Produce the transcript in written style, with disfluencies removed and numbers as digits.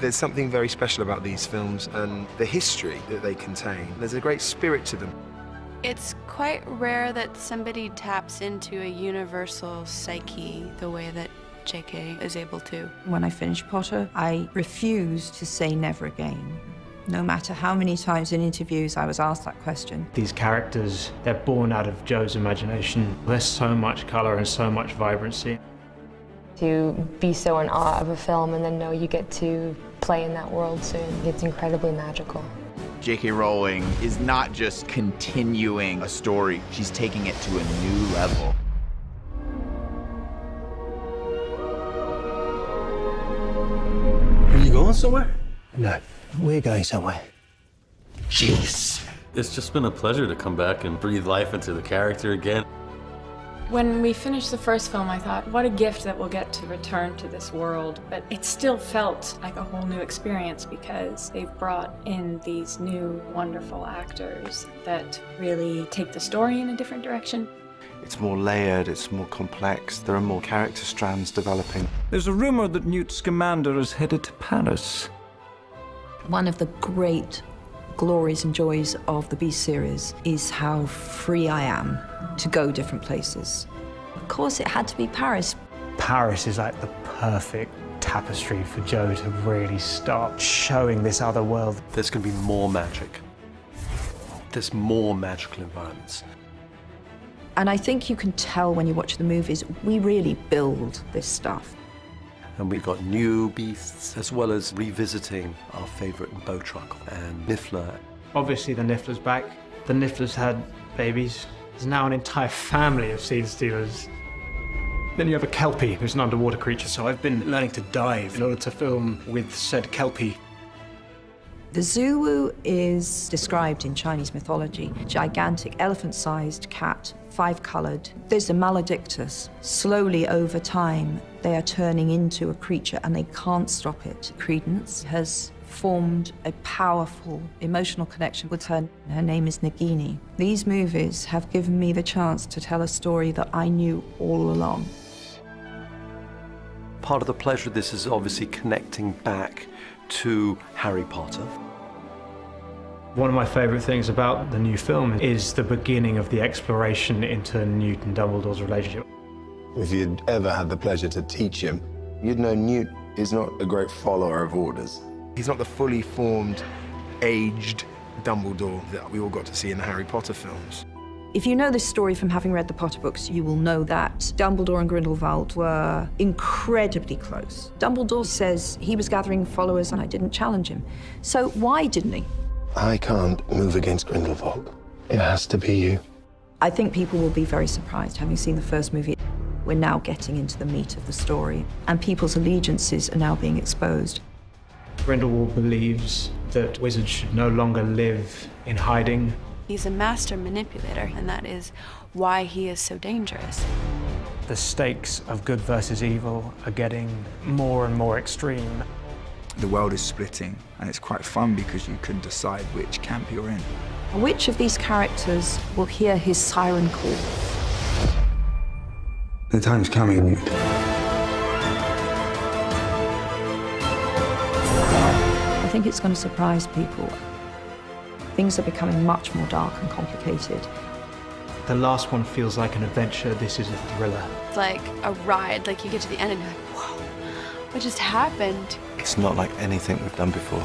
There's something very special about these films and the history that they contain. There's a great spirit to them. It's quite rare that somebody taps into a universal psyche the way that J.K. is able to. When I finished Potter, I refused to say never again. No matter how many times in interviews I was asked that question. These characters, they're born out of Joe's imagination. There's so much colour and so much vibrancy. To be so in awe of a film and then know you get to play in that world soon, it's incredibly magical. J.K. Rowling is not just continuing a story, she's taking it to a new level. Are you going somewhere? No, we're going somewhere. Jeez. It's just been a pleasure to come back and breathe life into the character again. When we finished the first film, I thought, what a gift that we'll get to return to this world. But it still felt like a whole new experience because they've brought in these new, wonderful actors that really take the story in a different direction. It's more layered, it's more complex, there are more character strands developing. There's a rumor that Newt Scamander is headed to Paris. One of the great glories and joys of the Beast series is how free I am to go different places. Of course, it had to be Paris. Paris is like the perfect tapestry for Joe to really start showing this other world. There's going to be more magic. There's more magical environments. And I think you can tell when you watch the movies, we really build this stuff. And we've got new beasts, as well as revisiting our favourite Bowtruckle and Niffler. Obviously, the Niffler's back. The Niffler's had babies. There's now an entire family of seed stealers. Then you have a Kelpie, who's an underwater creature, so I've been learning to dive in order to film with said Kelpie. The Zulu is described in Chinese mythology. Gigantic elephant-sized cat, 5-colored. There's the Maledictus. Slowly over time, they are turning into a creature and they can't stop it. Credence has formed a powerful emotional connection with her. Her name is Nagini. These movies have given me the chance to tell a story that I knew all along. Part of the pleasure of this is obviously connecting back to Harry Potter. One of my favourite things about the new film is the beginning of the exploration into Newt and Dumbledore's relationship. If you'd ever had the pleasure to teach him, you'd know Newt is not a great follower of orders. He's not the fully formed, aged Dumbledore that we all got to see in the Harry Potter films. If you know this story from having read the Potter books, you will know that Dumbledore and Grindelwald were incredibly close. Dumbledore says he was gathering followers and I didn't challenge him. So why didn't he? I can't move against Grindelwald. It has to be you. I think people will be very surprised, having seen the first movie. We're now getting into the meat of the story, and people's allegiances are now being exposed. Grindelwald believes that wizards should no longer live in hiding. He's a master manipulator, and that is why he is so dangerous. The stakes of good versus evil are getting more and more extreme. The world is splitting, and it's quite fun because you can decide which camp you're in. Which of these characters will hear his siren call? The time's coming, Newt. I think it's going to surprise people. Things are becoming much more dark and complicated. The last one feels like an adventure. This is a thriller. It's like a ride, like you get to the end and you're like, whoa, what just happened? It's not like anything we've done before.